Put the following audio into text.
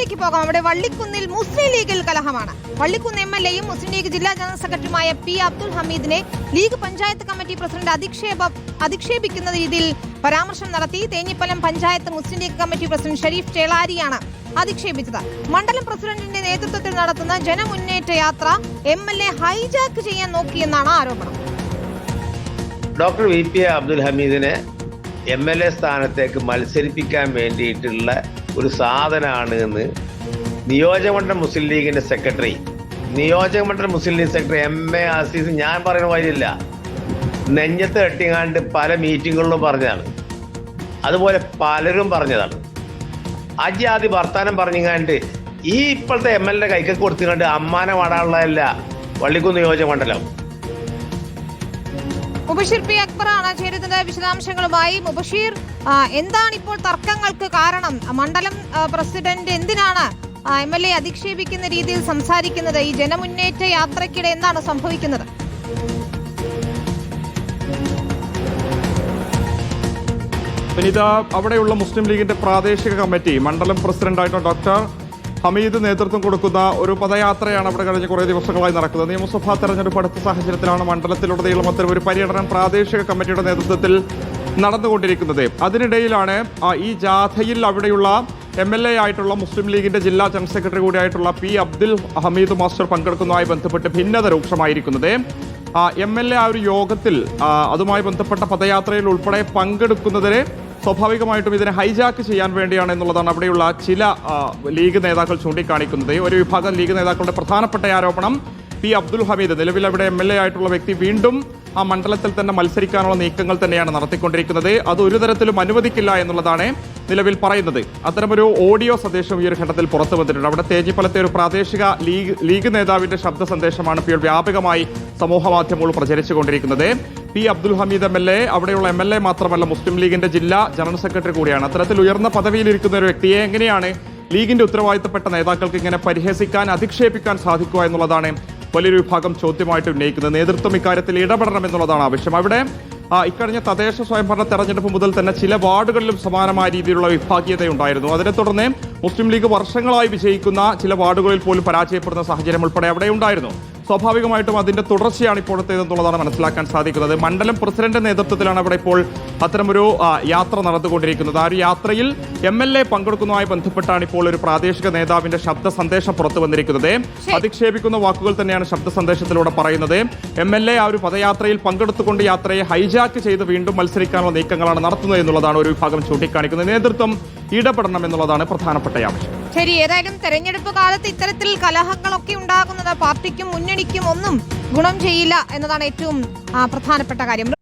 വള്ളിക്കുന്നിലേക്ക് പോകാം. അവിടെ വള്ളിക്കുന്നിൽ മുസ്ലിം ലീഗിൽ കലഹമാണ്. വള്ളിക്കുന്ന് MLAയും മുസ്ലിം ലീഗ് ജില്ലാ ജനറൽ സെക്രട്ടറിയുമായ P. അബ്ദുൽ ഹമീദിനെ ലീഗ് പഞ്ചായത്ത് കമ്മിറ്റി പ്രസിഡന്റ് അധിക്ഷേപിക്കുന്ന രീതിയിൽ പരാമർശം നടത്തി. തേഞ്ഞിപ്പലം പഞ്ചായത്ത് മുസ്ലിം ലീഗ് കമ്മിറ്റി പ്രസിഡന്റ് ഷരീഫ് ചേളാരിയാണ് അധിക്ഷേപിച്ചത്. മണ്ഡലം പ്രസിഡന്റിന്റെ നേതൃത്വത്തിൽ നടത്തുന്ന ജനമുന്നേറ്റ യാത്ര MLA ഹൈജാക്ക് ചെയ്യാൻ നോക്കിയെന്നാണ് ആരോപണം. ഡോക്ടർ VP അബ്ദുൽ ഹമീദിനെ MLA സ്ഥാനത്തേക്ക് മത്സരിപ്പിക്കാൻ വേണ്ടിയിട്ടുള്ള ഒരു സാധനമാണ് എന്ന് നിയോജകമണ്ഡലം മുസ്ലിം ലീഗിന്റെ സെക്രട്ടറി MA ആസീസ് ഞാൻ പറയുന്ന കാര്യമില്ല, നെഞ്ഞത്ത് കെട്ടിങ്ങാണ്ട് പല മീറ്റിങ്ങുകളിലും പറഞ്ഞതാണ്. അതുപോലെ പലരും പറഞ്ഞതാണ്. ആദ്യ വർത്താനം പറഞ്ഞിങ്ങാണ്ട് ഈ ഇപ്പോഴത്തെ MLA കൈക്കൊക്കെ കൊടുത്തുകൊണ്ട് അമ്മാനെ വാടാനുള്ളതല്ല വള്ളിക്കുന്ന് നിയോജകമണ്ഡലം. മുബഷീർ P. അക്ബറാണ് ചേരുന്നത് വിശദാംശങ്ങളുമായി. മുബഷീർ, എന്താണ് ഇപ്പോൾ തർക്കങ്ങൾക്ക് കാരണം? മണ്ഡലം പ്രസിഡന്റ് എന്തിനാണ് MLA അധിക്ഷേപിക്കുന്ന രീതിയിൽ സംസാരിക്കുന്നത്? ഈ ജനമുന്നേറ്റ യാത്രയ്ക്കിടെ എന്താണ് സംഭവിക്കുന്നത്? വിനീത, അവിടെയുള്ള മുസ്ലിം ലീഗിന്റെ പ്രാദേശിക കമ്മിറ്റി മണ്ഡലം പ്രസിഡന്റായിട്ടുള്ള ഡോക്ടർ ഹമീദ് നേതൃത്വം കൊടുക്കുന്ന ഒരു പദയാത്രയാണ് അവിടെ കഴിഞ്ഞ കുറേ ദിവസങ്ങളായി നടക്കുന്നത്. നിയമസഭാ തെരഞ്ഞെടുപ്പ് അടുത്ത സാഹചര്യത്തിലാണ് മണ്ഡലത്തിലുടനീളം അത്തരം ഒരു പര്യടനം പ്രാദേശിക കമ്മിറ്റിയുടെ നേതൃത്വത്തിൽ നടന്നുകൊണ്ടിരിക്കുന്നത്. അതിനിടയിലാണ് ഈ ജാഥയിൽ അവിടെയുള്ള MLA ആയിട്ടുള്ള മുസ്ലിം ലീഗിന്റെ ജില്ലാ ജനറൽ സെക്രട്ടറി കൂടിയായിട്ടുള്ള P. അബ്ദുൽ ഹമീദ് മാസ്റ്റർ പങ്കെടുക്കുന്നതുമായി ബന്ധപ്പെട്ട് ഭിന്നത രൂക്ഷമായിരിക്കുന്നത്. MLA ആ ഒരു യോഗത്തിൽ അതുമായി ബന്ധപ്പെട്ട പദയാത്രയിൽ ഉൾപ്പെടെ പങ്കെടുക്കുന്നതിന് സ്വാഭാവികമായിട്ടും ഇതിനെ ഹൈജാക്ക് ചെയ്യാൻ വേണ്ടിയാണ് എന്നുള്ളതാണ് അവിടെയുള്ള ചില ലീഗ് നേതാക്കൾ ചൂണ്ടിക്കാണിക്കുന്നത്. ഒരു വിഭാഗം ലീഗ് നേതാക്കളുടെ പ്രധാനപ്പെട്ട ആരോപണം P. അബ്ദുൽ ഹമീദ്, നിലവിൽ അവിടെ MLA ആയിട്ടുള്ള വ്യക്തി, വീണ്ടും ആ മണ്ഡലത്തിൽ തന്നെ മത്സരിക്കാനുള്ള നീക്കങ്ങൾ തന്നെയാണ് നടത്തിക്കൊണ്ടിരിക്കുന്നത്. അത് ഒരു തരത്തിലും അനുവദിക്കില്ല എന്നുള്ളതാണ് നിലവിൽ പറയുന്നത്. അത്തരമൊരു ഓഡിയോ സന്ദേശം ഈ ഒരു ഘട്ടത്തിൽ പുറത്തു വന്നിട്ടുണ്ട്. അവിടെ തേഞ്ഞിപ്പലത്തെ ഒരു പ്രാദേശിക ലീഗ് നേതാവിന്റെ ശബ്ദ സന്ദേശമാണ് ഇപ്പോൾ വ്യാപകമായി സമൂഹ മാധ്യമങ്ങൾ പ്രചരിച്ചുകൊണ്ടിരിക്കുന്നത്. P. അബ്ദുൽ ഹമീദ് MLA അവിടെയുള്ള MLA മാത്രമല്ല, മുസ്ലിം ലീഗിന്റെ ജില്ലാ ജനറൽ സെക്രട്ടറി കൂടിയാണ്. അത്തരത്തിൽ ഉയർന്ന പദവിയിലിരിക്കുന്ന ഒരു വ്യക്തിയെ എങ്ങനെയാണ് ലീഗിന്റെ ഉത്തരവാദിത്തപ്പെട്ട നേതാക്കൾക്ക് ഇങ്ങനെ പരിഹസിക്കാൻ, അധിക്ഷേപിക്കാൻ സാധിക്കുക എന്നുള്ളതാണ് വലിയൊരു വിഭാഗം ചോദ്യമായിട്ട് ഉന്നയിക്കുന്നത്. നേതൃത്വം ഇക്കാര്യത്തിൽ ഇടപെടണം എന്നുള്ളതാണ് ആവശ്യം. അവിടെ ഇക്കഴിഞ്ഞ തദ്ദേശ സ്വയംഭരണ തെരഞ്ഞെടുപ്പ് മുതൽ തന്നെ ചില വാർഡുകളിലും സമാനമായ രീതിയിലുള്ള വിഭാഗീയതയുണ്ടായിരുന്നു. അതിനെ തുടർന്ന് മുസ്ലിം ലീഗ് വർഷങ്ങളായി വിജയിക്കുന്ന ചില വാർഡുകളിൽ പോലും പരാജയപ്പെടുന്ന സാഹചര്യം ഉൾപ്പെടെ അവിടെ ഉണ്ടായിരുന്നു. സ്വാഭാവികമായിട്ടും അതിന്റെ തുടർച്ചയാണ് ഇപ്പോഴത്തേതെന്നുള്ളതാണ് മനസ്സിലാക്കാൻ സാധിക്കുന്നത്. മണ്ഡലം പ്രസിഡന്റ് നേതൃത്വത്തിലാണ് അവിടെ ഇപ്പോൾ അത്തരമൊരു യാത്ര നടന്നുകൊണ്ടിരിക്കുന്നത്. ആ ഒരു യാത്രയിൽ MLA പങ്കെടുക്കുന്നതുമായി ബന്ധപ്പെട്ടാണ് ഇപ്പോൾ ഒരു പ്രാദേശിക നേതാവിന്റെ ശബ്ദ സന്ദേശം പുറത്തു വന്നിരിക്കുന്നത്. അധിക്ഷേപിക്കുന്ന വാക്കുകൾ തന്നെയാണ് ശബ്ദ സന്ദേശത്തിലൂടെ പറയുന്നത്. MLA ആ ഒരു പദയാത്രയിൽ പങ്കെടുത്തുകൊണ്ട് യാത്രയെ ഹൈജാക്ക് ചെയ്ത് വീണ്ടും മത്സരിക്കാനുള്ള നീക്കങ്ങളാണ് നടത്തുന്നത് എന്നുള്ളതാണ് ഒരു വിഭാഗം ചൂണ്ടിക്കാണിക്കുന്നത്. നേതൃത്വം ഇടപെടണം എന്നുള്ളതാണ് പ്രധാനപ്പെട്ട ആവശ്യം. ശരി, ഏതായാലും തെരഞ്ഞെടുപ്പ് കാലത്ത് ഇത്തരത്തിൽ കലഹങ്ങളൊക്കെ ഉണ്ടാകുന്നത് പാർട്ടിക്കും മുന്നണിക്കും ഒന്നും ഗുണം ചെയ്യില്ല എന്നതാണ് ഏറ്റവും പ്രധാനപ്പെട്ട കാര്യം.